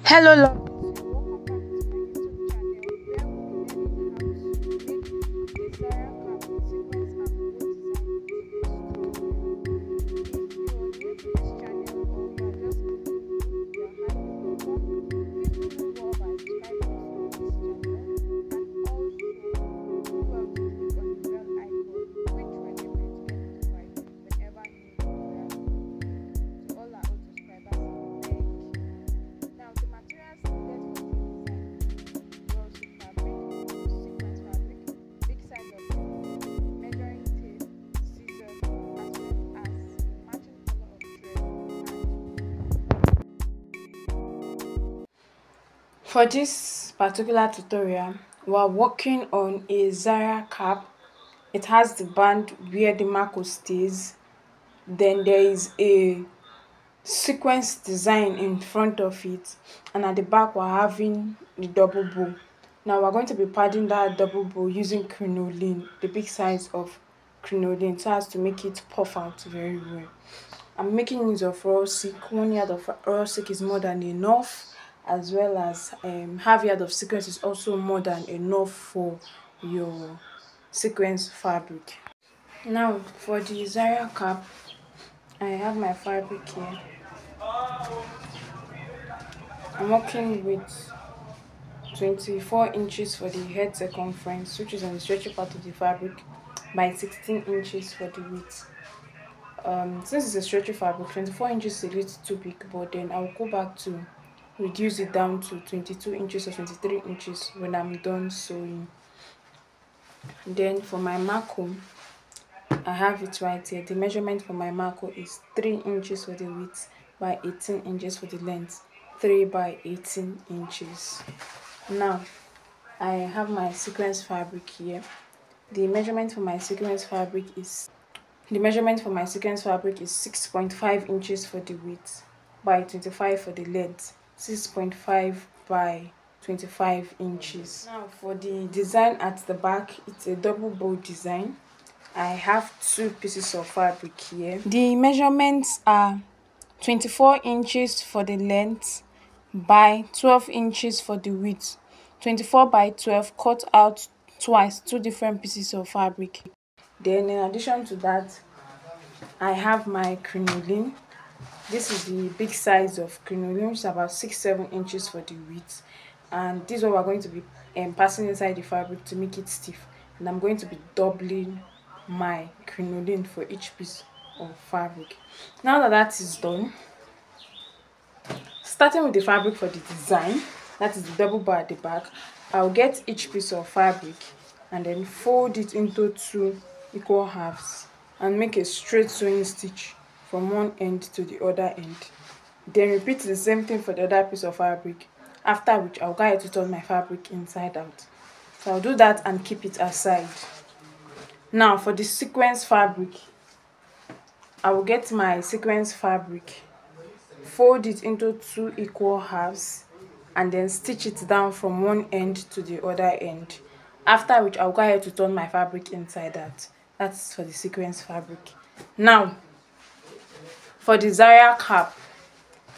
Hello, lovelies. Welcome back to my YouTube channel where we'll be learning how to make the Zara cap sequence and bow design into a tutorial. If you are new to this channel or you are just clicking in, you are highly welcome. Please do well by subscribing to this channel and also do well to click on the bell icon which will enable you to get notified whenever new tutorials are uploaded. To all our old subscribers, thank you. Now the materials needed for this design was sequence fabric, big size of measuring tape, scissors, as well as matching color of thread and for this particular tutorial, we are working on a Zara cap. It has the band where the marco stays. Then there is a sequence design in front of it, and at the back we're having the double bow. Now we're going to be padding that double bow using crinoline, the big size of crinoline, so as to make it puff out very well. I'm making use of raw silk. 1 yard of raw silk is more than enough, as well as half yard of sequence is also more than enough for your sequence fabric. Now for the Zara cap, I have my fabric here. I'm working with 24 inches for the head circumference, which is on the stretchy part of the fabric, by 16 inches for the width. Since it's a stretchy fabric, 24 inches is a little too big, but then I'll go back to reduce it down to 22 inches or 23 inches when I'm done sewing. Then for my marco, I have it right here. The measurement for my marco is 3 inches for the width by 18 inches for the length, 3 by 18 inches. Now I have my sequence fabric here. The measurement for my sequence fabric is 6.5 inches for the width by 25 for the length, 6.5 by 25 inches. Now for the design at the back, it's a double bow design. I have 2 pieces of fabric here. The measurements are 24 inches for the length by 12 inches for the width. 24 by 12 cut out twice, 2 different pieces of fabric. Then in addition to that, I have my crinoline. This is the big size of crinoline, which is about 6-7 inches for the width, and this is what we're going to be passing inside the fabric to make it stiff. And I'm going to be doubling my crinoline for each piece of fabric. Now that that is done, starting with the fabric for the design, that is the double bar at the back, I'll get each piece of fabric and then fold it into 2 equal halves and make a straight sewing stitch from one end to the other end. Then repeat the same thing for the other piece of fabric, after which I'll go ahead to turn my fabric inside out. So I'll do that and keep it aside. Now for the sequence fabric, I will get my sequence fabric, fold it into 2 equal halves and then stitch it down from one end to the other end, after which I'll go ahead to turn my fabric inside out. That's for the sequence fabric. Now for the Zara cap,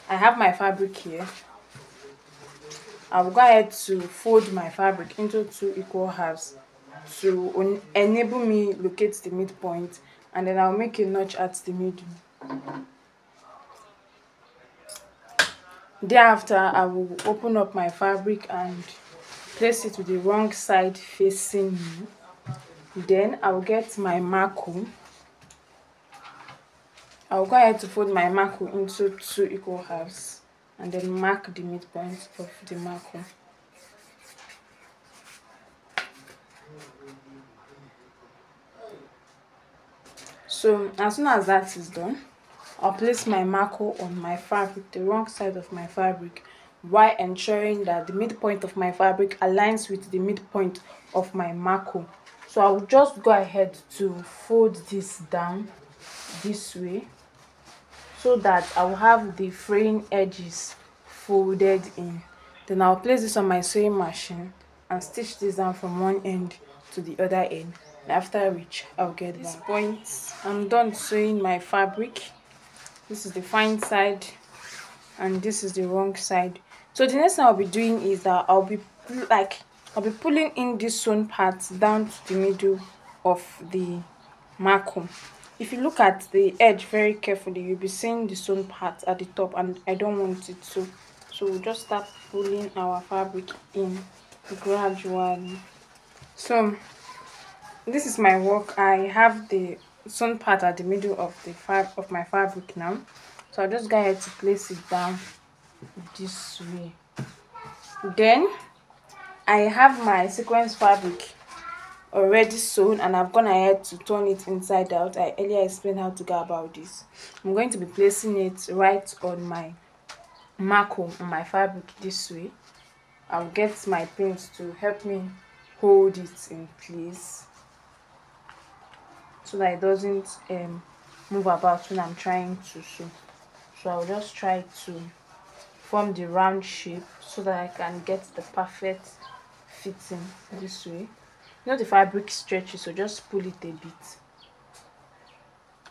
I have my fabric here. I will go ahead to fold my fabric into 2 equal halves to enable me locate the midpoint, and then I'll make a notch at the middle. Thereafter, I will open up my fabric and place it with the wrong side facing me. Then I will get my marco. I will go ahead to fold my marco into 2 equal halves and then mark the midpoint of the marco. So as soon as that is done, I'll place my marco on my fabric, the wrong side of my fabric, while ensuring that the midpoint of my fabric aligns with the midpoint of my marco. So I'll just go ahead to fold this down this way so that I'll have the fraying edges folded in. Then I'll place this on my sewing machine and stitch this down from one end to the other end, after which I'll get back. At this point, I'm done sewing my fabric. This is the fine side and this is the wrong side. So the next thing I'll be doing is that I'll be pulling in this sewn part down to the middle of the marco. If you look at the edge very carefully, you'll be seeing the sewn part at the top, and I don't want it to. So we'll just start pulling our fabric in gradually. So this is my work. I have the sewn part at the middle of the of my fabric now. So I'll just go ahead to place it down this way. Then I have my sequence fabric already sewn, and I've gone ahead to turn it inside out. I earlier explained how to go about this. I'm going to be placing it right on my marco on my fabric this way. I'll get my pins to help me hold it in place so that it doesn't move about when I'm trying to sew. So I'll just try to form the round shape so that I can get the perfect fitting this way. You know the fabric stretches, so just pull it a bit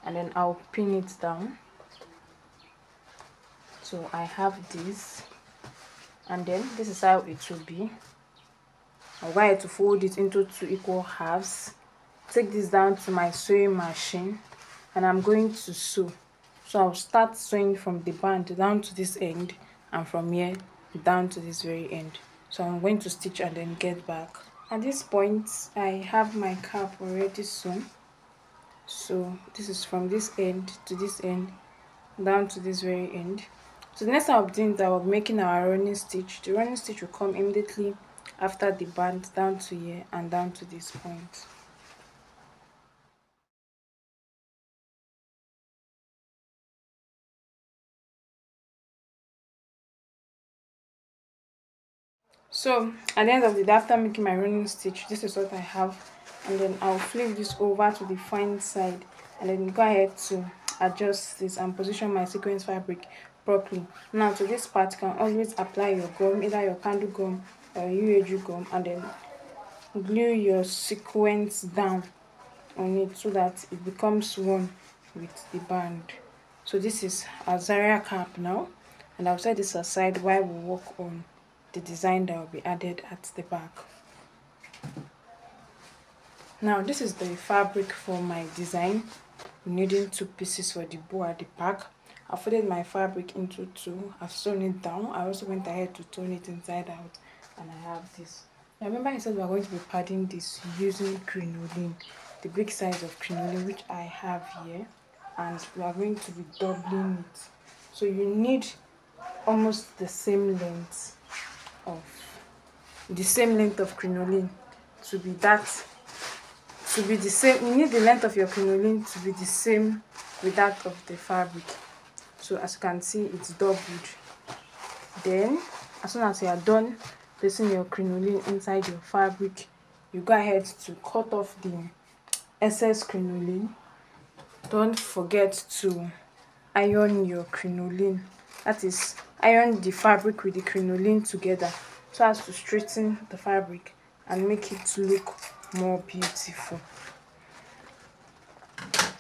and then I'll pin it down. So I have this, and then this is how it will be. I'm going to fold it into 2 equal halves, take this down to my sewing machine, and I'm going to sew. So I'll start sewing from the band down to this end, and from here down to this very end. So I'm going to stitch and then get back. At this point I have my cap already sewn. So this is from this end to this end down to this very end. So the next thing I'll be doing is I'll be making our running stitch. The running stitch will come immediately after the band down to here and down to this point. So at the end of the day, after making my running stitch, this is what I have, and then I'll flip this over to the fine side and then go ahead to adjust this and position my sequence fabric properly. Now to this part, you can always apply your gum, either your candle gum or UAG gum, and then glue your sequence down on it so that it becomes one with the band. So this is a Zara cap now, and I'll set this aside while we work on the design that will be added at the back. Now this is the fabric for my design, needing 2 pieces for the bow at the back. I folded my fabric into 2. I've sewn it down. I also went ahead to turn it inside out, and I have this. Now remember I said we are going to be padding this using crinoline, the big size of crinoline which I have here, and we are going to be doubling it. So you need almost the same length of crinoline to be the same. You need the length of your crinoline to be the same with that of the fabric. So as you can see, it's doubled. Then as soon as you are done placing your crinoline inside your fabric, you go ahead to cut off the excess crinoline. Don't forget to iron your crinoline, that is, iron the fabric with the crinoline together so as to straighten the fabric and make it look more beautiful.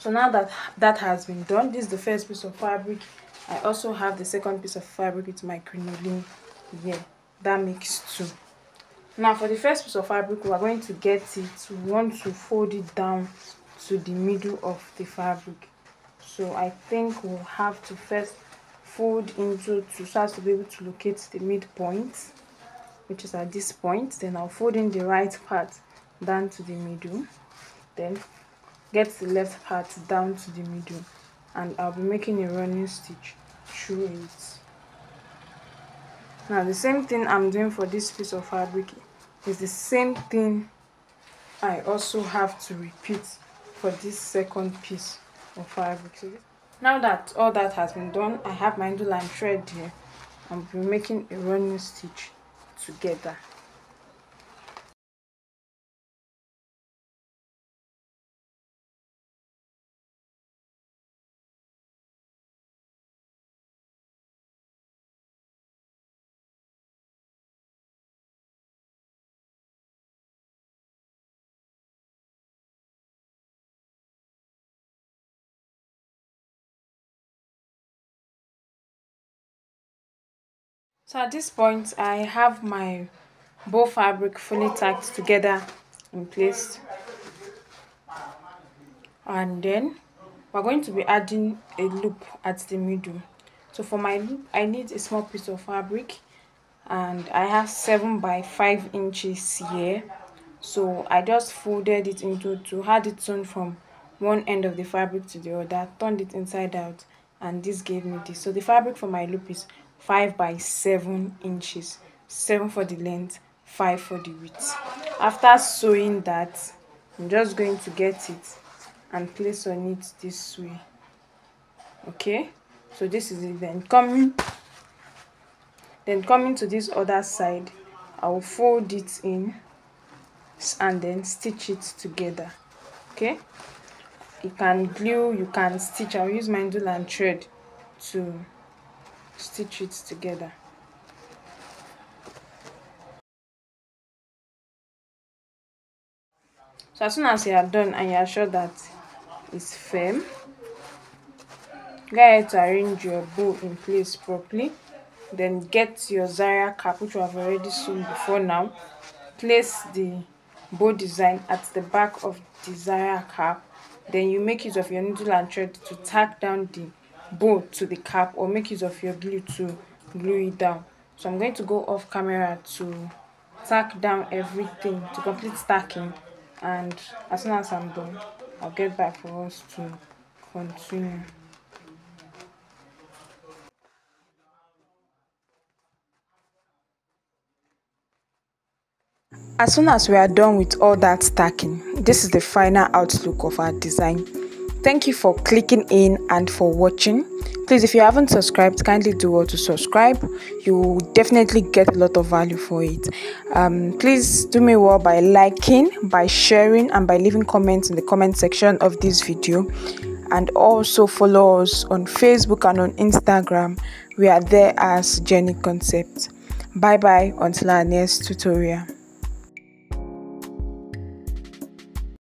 So now that that has been done, this is the first piece of fabric. I also have the second piece of fabric with my crinoline here. That makes 2. Now for the first piece of fabric, we are going to get it. We want to fold it down to the middle of the fabric. So I think we'll have to first fold into 2 so as to be able to locate the midpoint, which is at this point. Then I'll fold in the right part down to the middle, then get the left part down to the middle, and I'll be making a running stitch through it. Now the same thing I'm doing for this piece of fabric is the same thing I also have to repeat for this second piece of fabric. So now that all that has been done, I have my needle and thread here. I'll be making a running stitch together. So at this point, I have my bow fabric fully tacked together in place, and then we're going to be adding a loop at the middle. So for my loop, I need a small piece of fabric, and I have 7 by 5 inches here. So I just folded it into two, had it sewn from one end of the fabric to the other, turned it inside out, and this gave me this. So the fabric for my loop is 5 by 7 inches, 7 for the length, 5 for the width. After sewing that, I'm just going to get it and place on it this way. Okay, so this is it. Then coming to this other side, I will fold it in and then stitch it together. Okay, you can glue, you can stitch. I'll use my needle and thread to stitch it together. So as soon as you are done and you are sure that it's firm, go ahead to arrange your bow in place properly. Then get your Zara cap, which we have already sewn before now. Place the bow design at the back of the Zara cap. Then you make use of your needle and thread to tack down the bow to the cap, or make use of your glue to glue it down. So I'm going to go off camera to tack down everything, to complete stacking, and as soon as I'm done, I'll get back for us to continue. As soon as we are done with all that stacking, this is the final outlook of our design. Thank you for clicking in and for watching. Please, if you haven't subscribed, kindly do well to subscribe. You will definitely get a lot of value for it. Please do me well by liking, by sharing, and by leaving comments in the comment section of this video. And also follow us on Facebook and on Instagram. We are there as JenieConcept. Bye bye until our next tutorial.